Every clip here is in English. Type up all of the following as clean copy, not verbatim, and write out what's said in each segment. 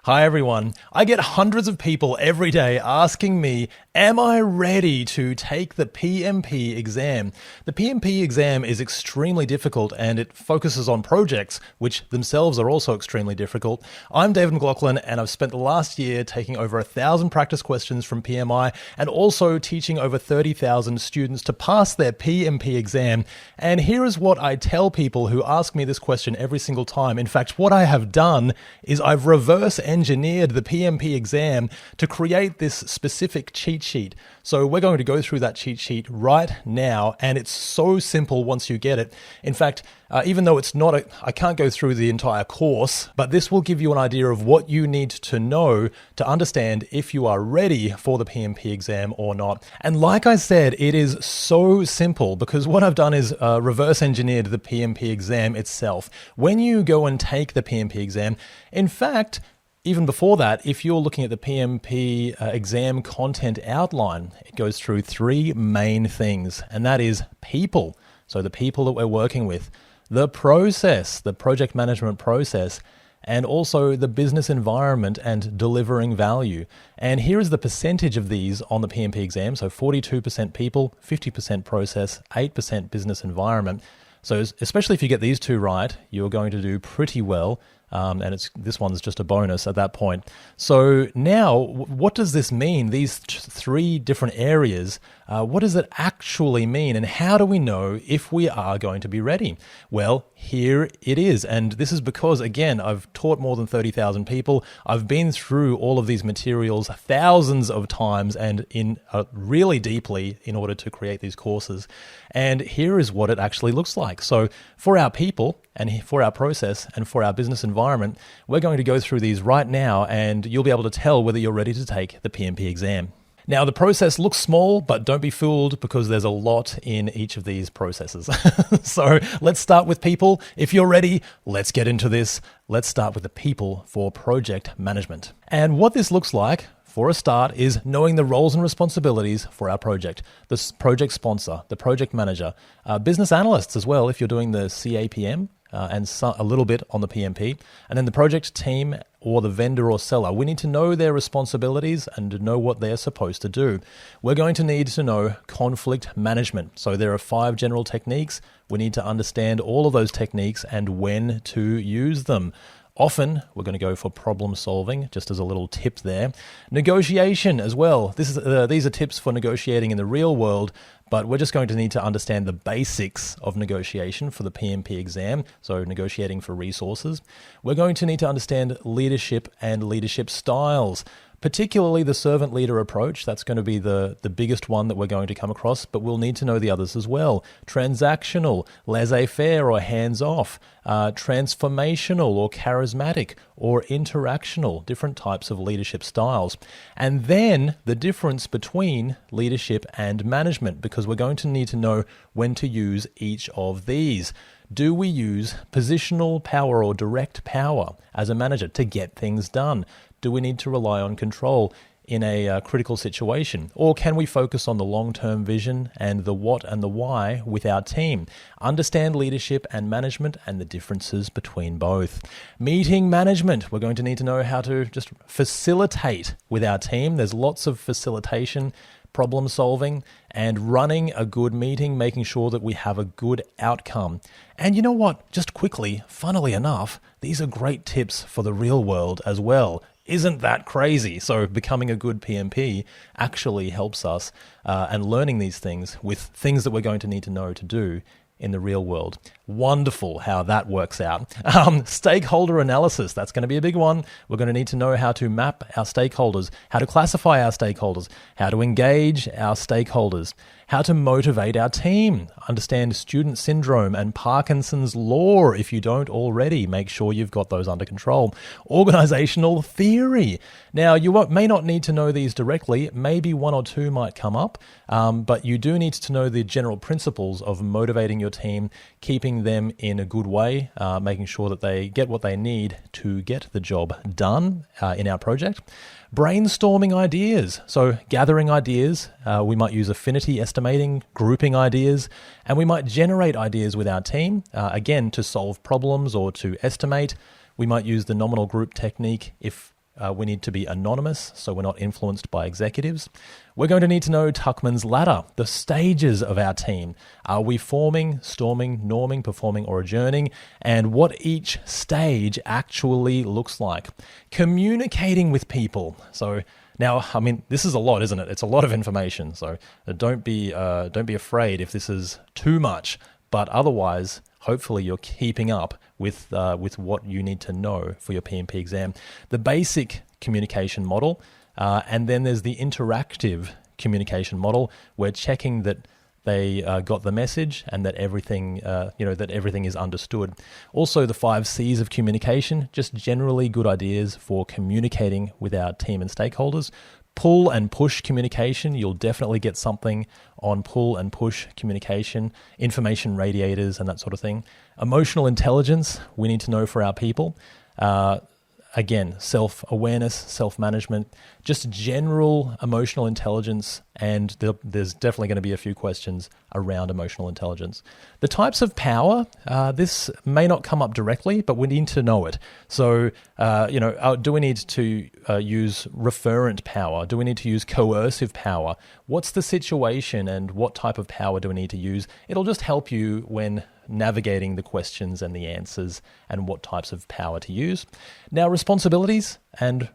Hi everyone. I get hundreds of people every day asking me, am I ready to take the PMP exam? The PMP exam is extremely difficult and it focuses on projects, which themselves are also extremely difficult. I'm David McLaughlin and I've spent the last year taking over 1,000 practice questions from PMI and also teaching over 30,000 students to pass their PMP exam. And here is what I tell people who ask me this question every single time. In fact, what I have done is I've reverse engineered the PMP exam to create this specific cheat sheet. So we're going to go through that cheat sheet right now, and it's so simple once you get it. In fact, even though I can't go through the entire course, but this will give you an idea of what you need to know to understand if you are ready for the PMP exam or not. And like I said, it is so simple because what I've done is reverse engineered the PMP exam itself. When you go and take the PMP exam, in fact, even before that, if you're looking at the PMP exam content outline, it goes through three main things, and that is people. So the people that we're working with, the process, the project management process, and also the business environment and delivering value. And here is the percentage of these on the PMP exam. So 42% people, 50% process, 8% business environment. So especially if you get these two right, you're going to do pretty well. And this one's just a bonus at that point. So now, what does this mean? These three different areas, what does it actually mean? And how do we know if we are going to be ready? Well, here it is. And this is because, again, I've taught more than 30,000 people. I've been through all of these materials thousands of times and really deeply in order to create these courses. And here is what it actually looks like. So for our people, and for our process and for our business environment, we're going to go through these right now and you'll be able to tell whether you're ready to take the PMP exam. Now, the process looks small, but don't be fooled because there's a lot in each of these processes. So let's start with people. If you're ready, let's get into this. Let's start with the people for project management. And what this looks like, for a start, is knowing the roles and responsibilities for our project. The project sponsor, the project manager, business analysts as well if you're doing the CAPM, and a little bit on the PMP, and then the project team or the vendor or seller. We need to know their responsibilities and know what they're supposed to do. We're going to need to know conflict management. So there are 5 general techniques. We need to understand all of those techniques and when to use them. Often, we're going to go for problem solving, just as a little tip there. Negotiation as well. These are tips for negotiating in the real world, but we're just going to need to understand the basics of negotiation for the PMP exam, so negotiating for resources. We're going to need to understand leadership and leadership styles, particularly the servant leader approach. That's going to be the biggest one that we're going to come across, but we'll need to know the others as well. Transactional, laissez-faire or hands-off, transformational or charismatic or interactional, different types of leadership styles. And then the difference between leadership and management, because we're going to need to know when to use each of these. Do we use positional power or direct power as a manager to get things done? Do we need to rely on control in a critical situation? Or can we focus on the long-term vision and the what and the why with our team? Understand leadership and management and the differences between both. Meeting management. We're going to need to know how to just facilitate with our team. There's lots of facilitation, problem solving, and running a good meeting, making sure that we have a good outcome. And you know what? Just quickly, funnily enough, these are great tips for the real world as well. Isn't that crazy? So becoming a good PMP actually helps us and learning these things with things that we're going to need to know to do in the real world. Wonderful how that works out. Stakeholder analysis, that's going to be a big one. We're going to need to know how to map our stakeholders, how to classify our stakeholders, how to engage our stakeholders, how to motivate our team, understand student syndrome and Parkinson's law. If you don't already, make sure you've got those under control. Organizational theory. Now, you may not need to know these directly. Maybe one or two might come up, but you do need to know the general principles of motivating your team, keeping them in a good way, making sure that they get what they need to get the job done in our project. Brainstorming ideas. So gathering ideas, we might use affinity estimating, grouping ideas, and we might generate ideas with our team, again, to solve problems or to estimate. We might use the nominal group technique if We need to be anonymous, so we're not influenced by executives. We're going to need to know Tuckman's ladder, the stages of our team. Are we forming, storming, norming, performing, or adjourning? And what each stage actually looks like. Communicating with people. So now, I mean, this is a lot, isn't it? It's a lot of information. So don't be afraid if this is too much. But otherwise, hopefully you're keeping up with what you need to know for your PMP exam. The basic communication model, and then there's the interactive communication model. We're checking that they got the message and that everything, that everything is understood. Also, the 5 C's of communication, just generally good ideas for communicating with our team and stakeholders. Pull and push communication, you'll definitely get something on pull and push communication, information radiators and that sort of thing. Emotional intelligence, we need to know for our people. Again, self-awareness, self-management, just general emotional intelligence, and there's definitely going to be a few questions around emotional intelligence. The types of power, this may not come up directly, but we need to know it. So, do we need to use referent power? Do we need to use coercive power? What's the situation and what type of power do we need to use? It'll just help you when navigating the questions and the answers and what types of power to use. Now, responsibilities and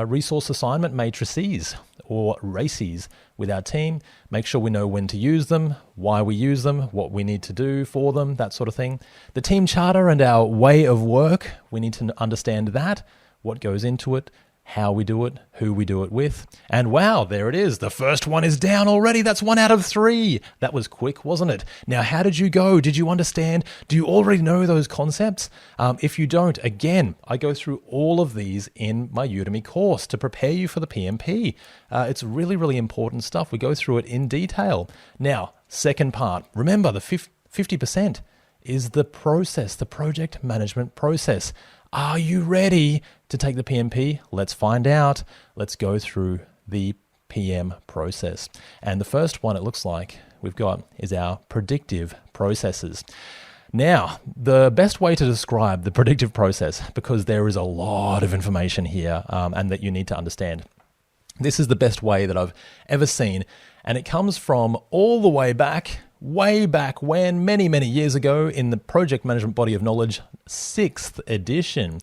resource assignment matrices or RACEs with our team. Make sure we know when to use them, why we use them, what we need to do for them, that sort of thing. The team charter and our way of work, we need to understand that, what goes into it, how we do it, who we do it with. And wow, there it is. The first one is down already. That's 1 out of 3. That was quick, wasn't it? Now, how did you go? Did you understand? Do you already know those concepts? If you don't, again, I go through all of these in my Udemy course to prepare you for the PMP. It's really, really important stuff. We go through it in detail. Now, second part. Remember, the 50% is the process, the project management process. Are you ready to take the PMP? Let's find out. Let's go through the PM process. And the first one it looks like we've got is our predictive processes. Now, the best way to describe the predictive process, because there is a lot of information here and that you need to understand. This is the best way that I've ever seen, and it comes from all the way back when, many, many years ago, in the Project Management Body of Knowledge 6th edition.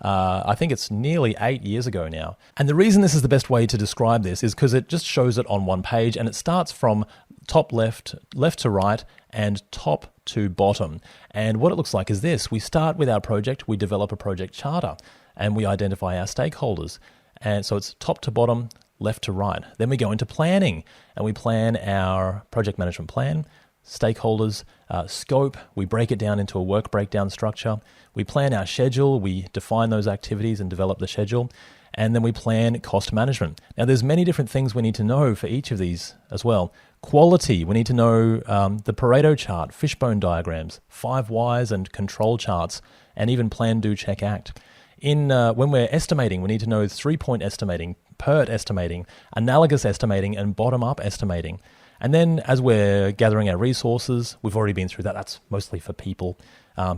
I think it's nearly 8 years ago now. And the reason this is the best way to describe this is because it just shows it on one page, and it starts from top left to right, and top to bottom. And what it looks like is this. We start with our project, we develop a project charter, and we identify our stakeholders. And so it's top to bottom, left to right. Then we go into planning, and we plan our project management plan, stakeholders, scope. We break it down into a work breakdown structure. We plan our schedule. We define those activities and develop the schedule. And then we plan cost management. Now, there's many different things we need to know for each of these as well. Quality, we need to know the Pareto chart, fishbone diagrams, 5 whys and control charts, and even plan, do, check, act. When we're estimating, we need to know 3-point estimating, PERT estimating, analogous estimating, and bottom-up estimating. And then as we're gathering our resources, we've already been through that. That's mostly for people.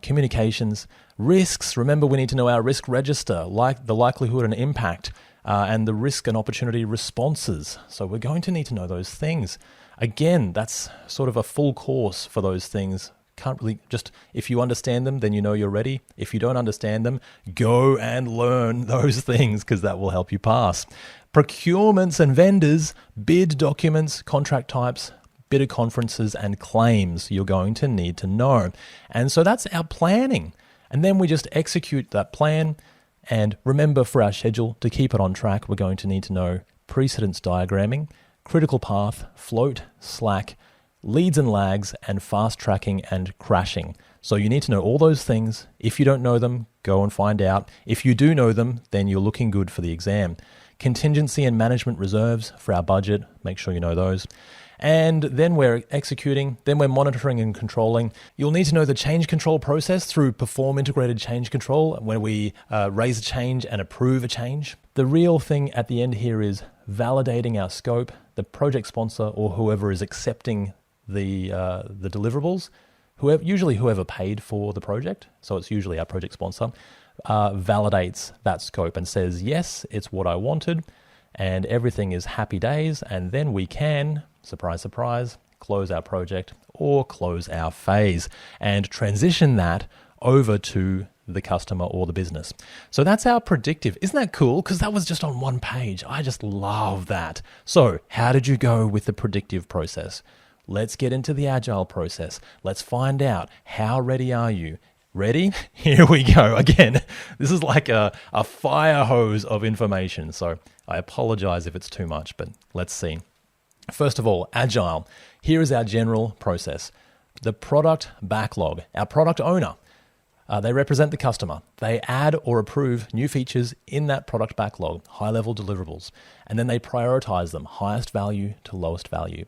Communications, risks. Remember, we need to know our risk register, like the likelihood and impact, and the risk and opportunity responses. So we're going to need to know those things. Again, that's sort of a full course for those things. Can't really just, if you understand them, then you know you're ready. If you don't understand them, go and learn those things, because that will help you pass. Procurements and vendors, bid documents, contract types, bidder conferences, and claims you're going to need to know. And so that's our planning. And then we just execute that plan. And remember, for our schedule, to keep it on track, we're going to need to know precedence diagramming, critical path, float, slack, leads and lags, and fast tracking and crashing. So you need to know all those things. If you don't know them, go and find out. If you do know them, then you're looking good for the exam. Contingency and management reserves for our budget, make sure you know those. And then we're executing, then we're monitoring and controlling. You'll need to know the change control process through perform integrated change control, where we raise a change and approve a change. The real thing at the end here is validating our scope, the project sponsor or whoever is accepting the deliverables, whoever paid for the project, so it's usually our project sponsor, validates that scope and says, yes, it's what I wanted, and everything is happy days, and then we can, surprise, surprise, close our project or close our phase and transition that over to the customer or the business. So that's our predictive. Isn't that cool? Because that was just on one page. I just love that. So how did you go with the predictive process? Let's get into the agile process. Let's find out, how ready are you? Ready? Here we go. Again, this is like a fire hose of information. So I apologize if it's too much, but let's see. First of all, agile. Here is our general process. The product backlog, our product owner. They represent the customer. They add or approve new features in that product backlog, high-level deliverables, and then they prioritize them, highest value to lowest value.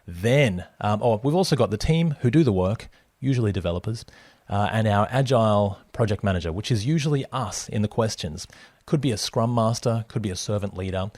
Then, we've also got the team who do the work, usually developers, and our agile project manager, which is usually us in the questions. Could be a scrum master, could be a servant leader.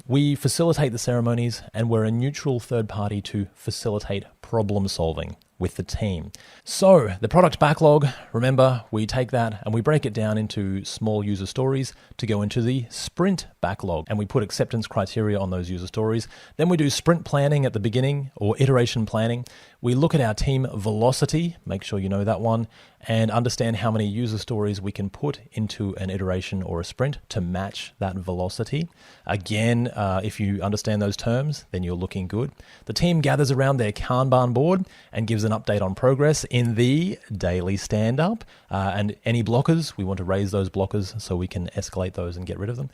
We facilitate the ceremonies, and we're a neutral third party to facilitate problem solving with the team. So the product backlog, remember, we take that and we break it down into small user stories to go into the sprint backlog, and we put acceptance criteria on those user stories. Then we do sprint planning at the beginning, or iteration planning. We look at our team velocity, make sure you know that one, and understand how many user stories we can put into an iteration or a sprint to match that velocity. Again, if you understand those terms, then you're looking good. The team gathers around their Kanban board and gives an update on progress in the daily stand-up. And any blockers, we want to raise those blockers so we can escalate those and get rid of them.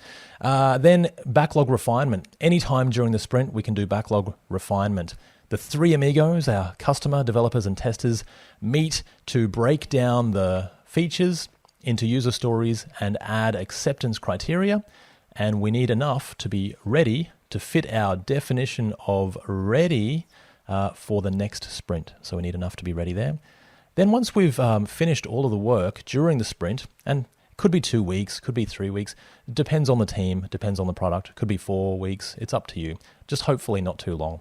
Then backlog refinement. Anytime during the sprint, we can do backlog refinement. The three amigos, our customer, developers, and testers, meet to break down the features into user stories and add acceptance criteria. And we need enough to be ready to fit our definition of ready for the next sprint. So we need enough to be ready there. Then once we've finished all of the work during the sprint, and could be 2 weeks, could be 3 weeks, depends on the team, depends on the product, could be 4 weeks, it's up to you. Just hopefully not too long.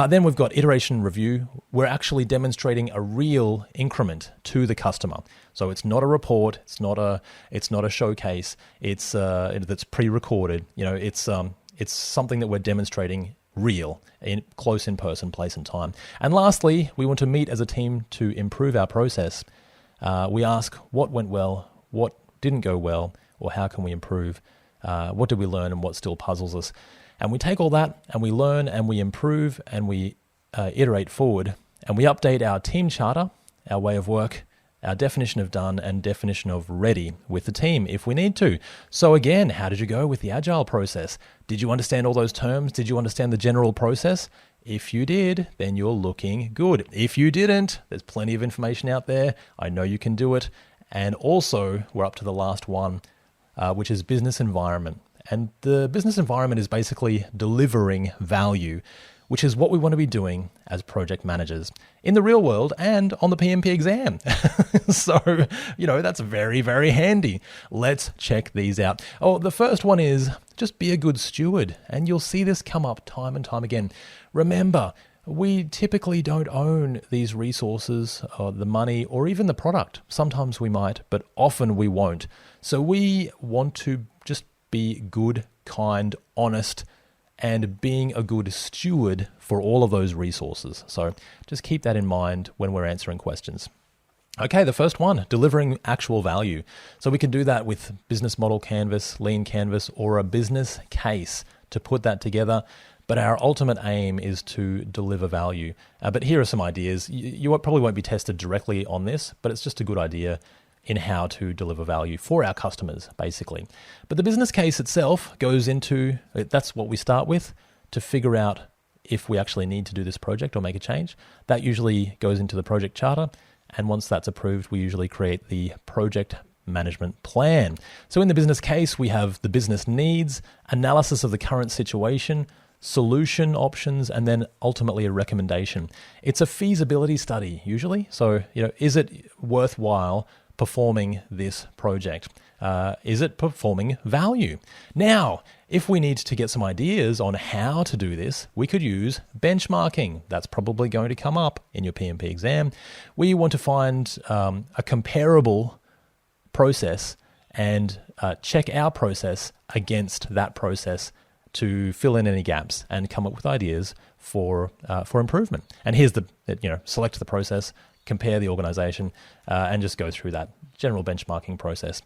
Then we've got iteration review. We're actually demonstrating a real increment to the customer. So it's not a report, it's not a showcase, it's that's pre-recorded. It's something that we're demonstrating real, close in person, place and time. And lastly, we want to meet as a team to improve our process. We ask what went well, what didn't go well, or how can we improve? What did we learn and what still puzzles us? And we take all that and we learn and we improve and we iterate forward, and we update our team charter, our way of work, our definition of done and definition of ready with the team if we need to. So again, how did you go with the agile process? Did you understand all those terms? Did you understand the general process? If you did, then you're looking good. If you didn't, there's plenty of information out there. I know you can do it. And also, we're up to the last one, which is business environment. And the business environment is basically delivering value, which is what we want to be doing as project managers in the real world and on the PMP exam. So, that's very, very handy. Let's check these out. Oh, the first one is just be a good steward. And you'll see this come up time and time again. Remember, we typically don't own these resources or the money or even the product. Sometimes we might, but often we won't. So we want to just be good, kind, honest, and being a good steward for all of those resources. So just keep that in mind when we're answering questions. Okay, the first one, delivering actual value. So we can do that with business model canvas, lean canvas, or a business case to put that together. But our ultimate aim is to deliver value. But here are some ideas. You probably won't be tested directly on this, but it's just a good idea in how to deliver value for our customers, basically. But the business case itself goes into, that's what we start with, to figure out if we actually need to do this project or make a change. That usually goes into the project charter. And once that's approved, we usually create the project management plan. So in the business case, we have the business needs, analysis of the current situation, solution options, and then ultimately a recommendation. It's a feasibility study usually. So, is it worthwhile performing this project? Is it performing value? Now, if we need to get some ideas on how to do this, we could use benchmarking. That's probably going to come up in your PMP exam. We want to find a comparable process and check our process against that process to fill in any gaps and come up with ideas for improvement. And here's select the process, compare the organization, and just go through that general benchmarking process.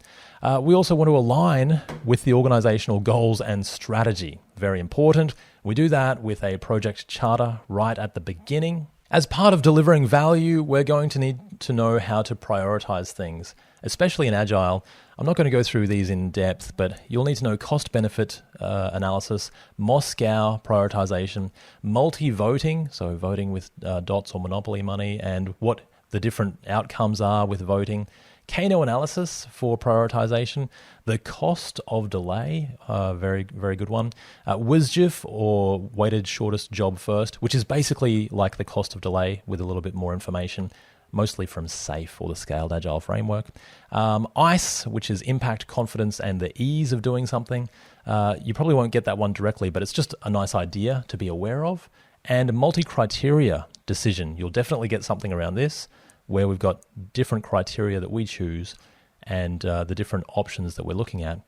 We also want to align with the organizational goals and strategy. Very important. We do that with a project charter right at the beginning. As part of delivering value, we're going to need to know how to prioritize things, especially in Agile. I'm not going to go through these in depth, but you'll need to know cost-benefit analysis, Moscow prioritization, multi-voting, so voting with dots or monopoly money, and what the different outcomes are with voting, Kano analysis for prioritization, the cost of delay, very, very good one, WSJF or weighted shortest job first, which is basically like the cost of delay with a little bit more information, mostly from SAFe or the Scaled Agile Framework. ICE, which is impact, confidence, and the ease of doing something. You probably won't get that one directly, but it's just a nice idea to be aware of. And multi-criteria decision. You'll definitely get something around this, where we've got different criteria that we choose and the different options that we're looking at.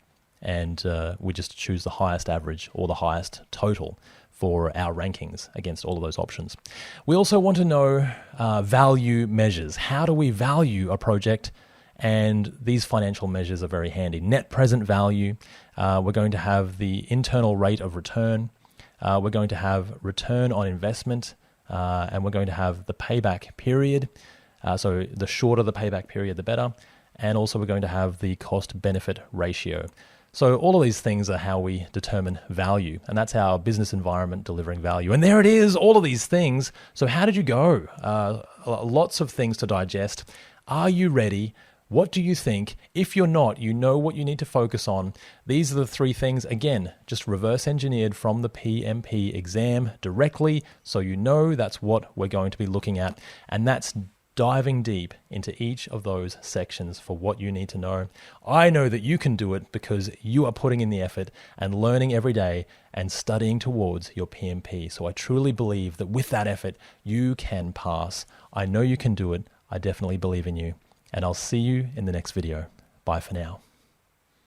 And we just choose the highest average or the highest total for our rankings against all of those options. We also want to know value measures. How do we value a project? And these financial measures are very handy. Net present value. We're going to have the internal rate of return. We're going to have return on investment. And we're going to have the payback period. So the shorter the payback period, the better. And also we're going to have the cost-benefit ratio. So all of these things are how we determine value. And that's our business environment delivering value. And there it is, all of these things. So how did you go? Lots of things to digest. Are you ready? What do you think? If you're not, you know what you need to focus on. These are the three things, again, just reverse engineered from the PMP exam directly. So you know that's what we're going to be looking at. And that's diving deep into each of those sections for what you need to know. I know that you can do it because you are putting in the effort and learning every day and studying towards your PMP. So I truly believe that with that effort, you can pass. I know you can do it. I definitely believe in you. And I'll see you in the next video. Bye for now.